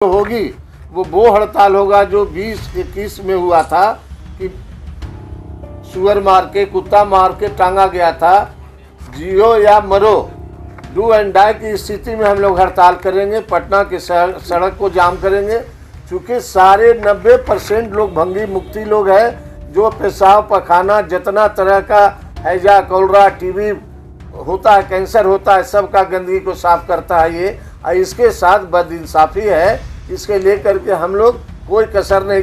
होगी वो हड़ताल होगा जो 2021 में हुआ था कि सुअर मार के कुत्ता मार के टांगा गया था। जियो या मरो, डू एंड डाई की स्थिति में हम लोग हड़ताल करेंगे। पटना के सड़क को जाम करेंगे। चूँकि सारे 90% लोग भंगी मुक्ति लोग हैं, जो पेशाब पखाना जितना तरह का हैजा कॉलरा टीबी होता है, कैंसर होता है, सब का गंदगी को साफ करता है ये। और इसके साथ बदइंसाफी है, इसके लेकर के हम लोग कोई कसर नहीं।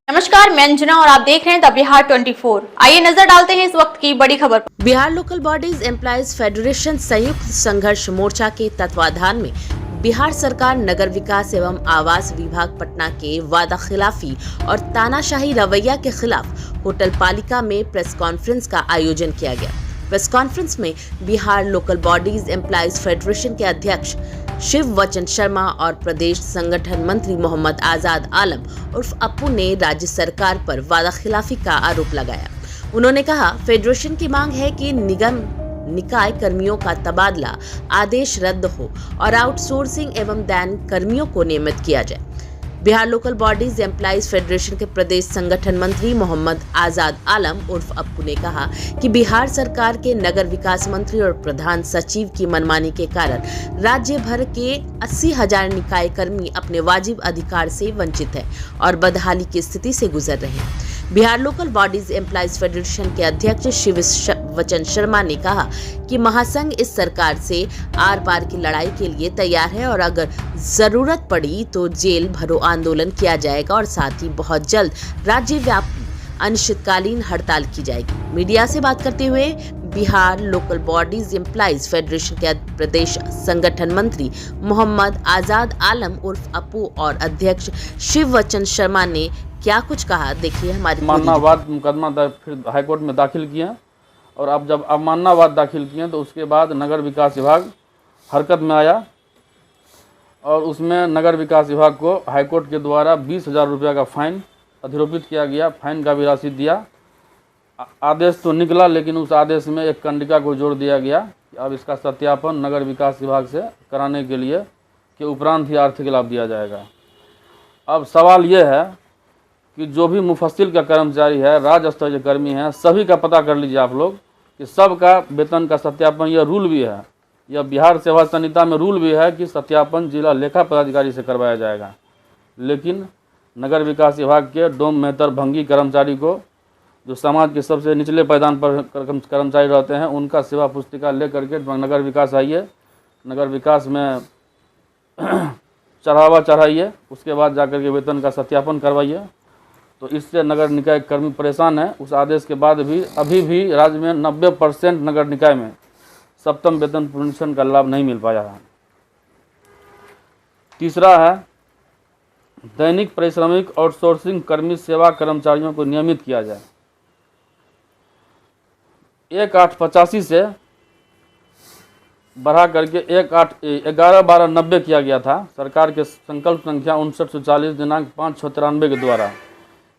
नमस्कार, मैं अंजना और आप देख रहे हैं द बिहार 24। आइए नजर डालते हैं इस वक्त की बड़ी खबर पर। Bihar local bodies employees federation संयुक्त संघर्ष मोर्चा के तत्वाधान में बिहार सरकार नगर विकास एवं आवास विभाग पटना के वादा खिलाफी और तानाशाही रवैया के खिलाफ होटल पालिका में प्रेस कॉन्फ्रेंस का आयोजन किया गया। प्रेस कॉन्फ्रेंस में Bihar local bodies employees federation के अध्यक्ष शिव वचन शर्मा और प्रदेश संगठन मंत्री मोहम्मद आजाद आलम उर्फ अप्पू ने राज्य सरकार पर वादा खिलाफी का आरोप लगाया। उन्होंने कहा, फेडरेशन की मांग है कि निगम निकाय कर्मियों का तबादला आदेश रद्द हो और आउटसोर्सिंग एवं दैन कर्मियों को नियमित किया जाए। Bihar local bodies employees federation के प्रदेश संगठन मंत्री मोहम्मद आजाद आलम उर्फ अप्पू ने कहा कि बिहार सरकार के नगर विकास मंत्री और प्रधान सचिव की मनमानी के कारण राज्य भर के 80,000 निकाय कर्मी अपने वाजिब अधिकार से वंचित हैं और बदहाली की स्थिति से गुजर रहे हैं। Bihar local bodies employees federation के अध्यक्ष शिव वचन शर्मा ने कहा कि महासंघ इस सरकार से आर पार की लड़ाई के लिए तैयार है और अगर जरूरत पड़ी तो जेल भरो आंदोलन किया जाएगा और साथ ही बहुत जल्द राज्यव्यापी अनिश्चितकालीन हड़ताल की जाएगी। मीडिया से बात करते हुए Bihar local bodies employees federation के प्रदेश संगठन मंत्री मोहम्मद आजाद आलम उर्फ अप्पू और अध्यक्ष शिव वचन शर्मा ने क्या कुछ कहा, देखिए हमारी। अवमाननावाद मुकदमा फिर हाईकोर्ट में दाखिल किए और अब जब अवमाननावाद दाखिल किए तो उसके बाद नगर विकास विभाग हरकत में आया और उसमें नगर विकास विभाग को हाईकोर्ट के द्वारा 20,000 रुपये का फाइन अधिरोपित किया गया। फाइन का भी राशि दिया। आदेश तो निकला, लेकिन उस आदेश में एक कंडिका को जोड़ दिया गया कि अब इसका सत्यापन नगर विकास विभाग से कराने के लिए के उपरांत ही आर्थिक लाभ दिया जाएगा। अब सवाल ये है कि जो भी मुफस्सिल का कर्मचारी है, राज्य स्तरीय कर्मी हैं, सभी का पता कर लीजिए आप लोग कि सबका वेतन का सत्यापन, यह रूल भी है, यह बिहार सेवा संहिता में रूल भी है कि सत्यापन जिला लेखा पदाधिकारी से करवाया जाएगा। लेकिन नगर विकास विभाग के डोम मेहतर भंगी कर्मचारी को, जो समाज के सबसे निचले पायदान पर कर्मचारी रहते हैं, उनका सेवा पुस्तिका ले करके नगर विकास आइए, नगर विकास में चढ़ावा चढ़ाइए, उसके बाद जाकर के वेतन का सत्यापन करवाइए। तो इससे नगर निकाय कर्मी परेशान है। उस आदेश के बाद भी अभी भी राज्य में 90% नगर निकाय में सप्तम वेतन पुनरीक्षण का लाभ नहीं मिल पाया है। तीसरा है, दैनिक पारिश्रमिक आउटसोर्सिंग कर्मी सेवा कर्मचारियों को नियमित किया जाए। 1/8/85 से बढ़ा करके 11/12/90 किया गया था। सरकार के संकल्प संख्या 5940 दिनांक 5/6/93 के द्वारा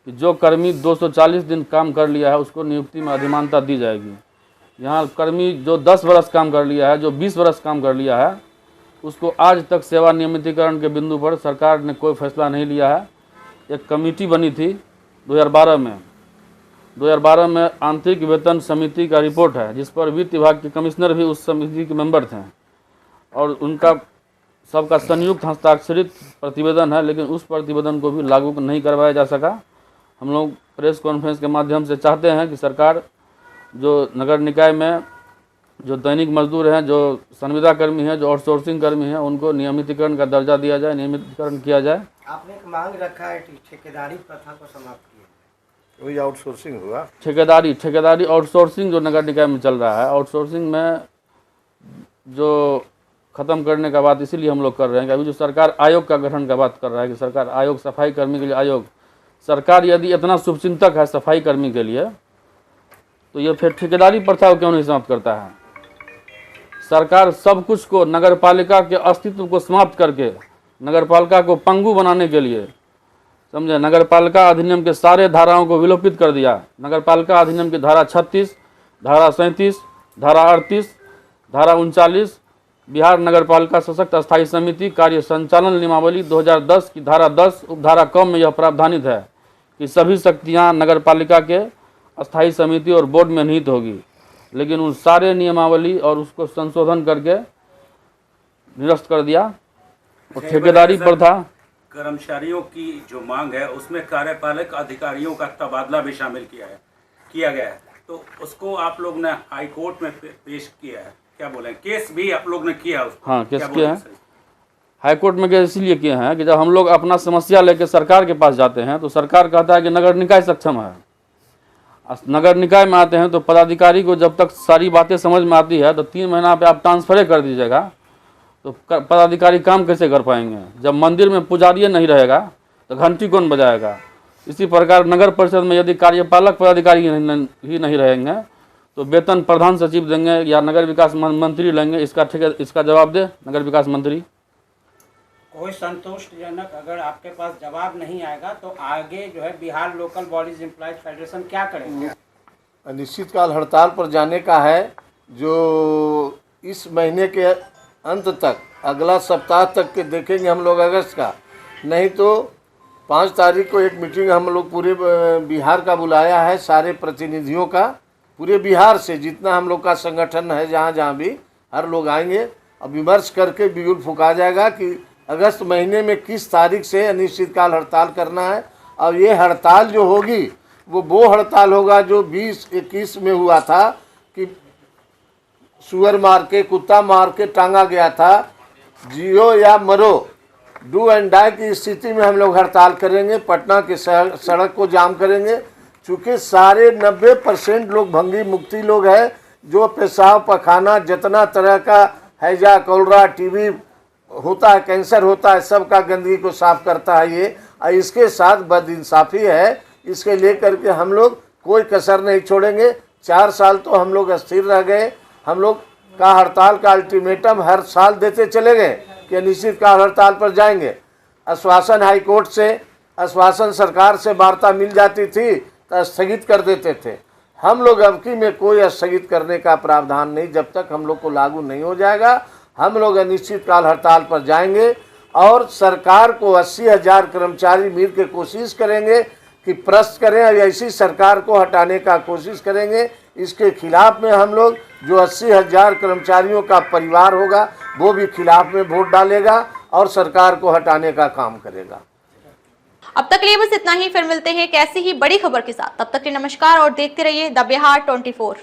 कि जो कर्मी 240 दिन काम कर लिया है उसको नियुक्ति में अधिमानता दी जाएगी। यहाँ कर्मी जो 10 वर्ष काम कर लिया है, जो 20 वर्ष काम कर लिया है, उसको आज तक सेवा नियमितीकरण के बिंदु पर सरकार ने कोई फैसला नहीं लिया है। एक कमेटी बनी थी 2012 में। 2012 में आंतरिक वेतन समिति का रिपोर्ट है, जिस पर वित्त विभाग के कमिश्नर भी उस समिति के मेंबर थे और उनका सबका संयुक्त हस्ताक्षरित प्रतिवेदन है, लेकिन उस प्रतिवेदन को भी लागू नहीं करवाया जा सका। हम लोग प्रेस कॉन्फ्रेंस के माध्यम से चाहते हैं कि सरकार जो नगर निकाय में जो दैनिक मजदूर हैं, जो संविदा कर्मी हैं, जो आउटसोर्सिंग कर्मी हैं, उनको नियमितीकरण का दर्जा दिया जाए, नियमितीकरण किया जाए। आपने एक मांग रखा है कि ठेकेदारी प्रथा को समाप्त किया, वही आउटसोर्सिंग हुआ। ठेकेदारी आउटसोर्सिंग जो नगर निकाय में चल रहा है, आउटसोर्सिंग में जो ख़त्म करने का बात इसीलिए हम लोग कर रहे हैं कि अभी जो सरकार आयोग का गठन का बात कर रहा है कि सरकार आयोग, सफाई कर्मी के लिए आयोग, सरकार यदि इतना शुभचिंतक है सफाई कर्मी के लिए, तो ये फिर ठेकेदारी प्रथा को क्यों नहीं समाप्त करता है? सरकार सब कुछ को, नगर पालिका के अस्तित्व को समाप्त करके नगर पालिका को पंगु बनाने के लिए, समझे, नगर पालिका अधिनियम के सारे धाराओं को विलोपित कर दिया। नगर पालिका अधिनियम की धारा 36 धारा 37, धारा 38, धारा 39, बिहार नगर पालिका सशक्त अस्थायी समिति कार्य संचालन नियमावली 2010 की धारा 10 उपधारा क में यह प्रावधानित है कि सभी शक्तियां नगर पालिका के अस्थायी समिति और बोर्ड में निहित होगी, लेकिन उन सारे नियमावली और उसको संशोधन करके निरस्त कर दिया और ठेकेदारी पर था। कर्मचारियों की जो मांग है उसमें कार्यपालक अधिकारियों का तबादला भी शामिल किया गया है, तो उसको आप लोग ने हाई कोर्ट में पेश किया है, क्या बोले, केस भी आप लोग ने किया उसको? हाँ, केस किया है। हाई कोर्ट में केस इसलिए किए हैं कि जब हम लोग अपना समस्या लेकर सरकार के पास जाते हैं तो सरकार कहता है कि नगर निकाय सक्षम है। नगर निकाय में आते हैं तो पदाधिकारी को जब तक सारी बातें समझ में आती है तो 3 महीना पे आप ट्रांसफर कर दीजिएगा, तो पदाधिकारी काम कैसे कर पाएंगे? जब मंदिर में पुजारी नहीं रहेगा तो घंटी कौन बजाएगा? इसी प्रकार नगर परिषद में यदि कार्यपालक पदाधिकारी ही नहीं रहेंगे तो वेतन प्रधान सचिव देंगे या नगर विकास मंत्री लेंगे? इसका जवाब दे नगर विकास मंत्री। कोई संतुष्टजनक अगर आपके पास जवाब नहीं आएगा तो आगे जो है Bihar local bodies employees federation क्या करेंगे? अनिश्चितकाल हड़ताल पर जाने का है, जो इस महीने के अंत तक, अगला सप्ताह तक के देखेंगे हम लोग अगस्त का। नहीं तो 5 तारीख को एक मीटिंग हम लोग पूरे बिहार का बुलाया है, सारे प्रतिनिधियों का, पूरे बिहार से जितना हम लोग का संगठन है, जहाँ जहाँ भी हर लोग आएंगे और विमर्श करके बिगुल फूका जाएगा कि अगस्त महीने में किस तारीख से अनिश्चितकाल हड़ताल करना है। और ये हड़ताल जो होगी वो हड़ताल होगा जो 20-21 में हुआ था कि सुअर मार के, कुत्ता मार के टांगा गया था। जियो या मरो, डू एंड डाई की स्थिति में हम लोग हड़ताल करेंगे। पटना के सड़क को जाम करेंगे, चूँकि सारे 90% लोग भंगी मुक्ति लोग हैं, जो पेशाब पखाना जितना तरह का हैजा, कॉलरा, टीबी होता है, कैंसर होता है, सबका गंदगी को साफ करता है ये। और इसके साथ बदइंसाफ़ी है, इसके लेकर के हम लोग कोई कसर नहीं छोड़ेंगे। 4 साल तो हम लोग अस्थिर रह गए। हम लोग का हड़ताल का अल्टीमेटम हर साल देते चले गए कि अनिश्चितकाल हड़ताल पर जाएंगे। आश्वासन हाई कोर्ट से, आश्वासन सरकार से वार्ता मिल जाती थी तो स्थगित कर देते थे। हम लोग अब की में कोई स्थगित करने का प्रावधान नहीं, जब तक हम लोग को लागू नहीं हो जाएगा हम लोग अनिश्चितकाल हड़ताल पर जाएंगे। और सरकार को 80,000 कर्मचारी मिल के कोशिश करेंगे कि प्रश्न करें और ऐसी सरकार को हटाने का कोशिश करेंगे। इसके खिलाफ में हम लोग जो 80,000 कर्मचारियों का परिवार होगा वो भी खिलाफ में वोट डालेगा और सरकार को हटाने का काम करेगा। अब तक के लिए बस इतना ही, फिर मिलते हैं एक ऐसी ही बड़ी खबर के साथ। तब तक के लिए नमस्कार और देखते रहिए द बिहार 24।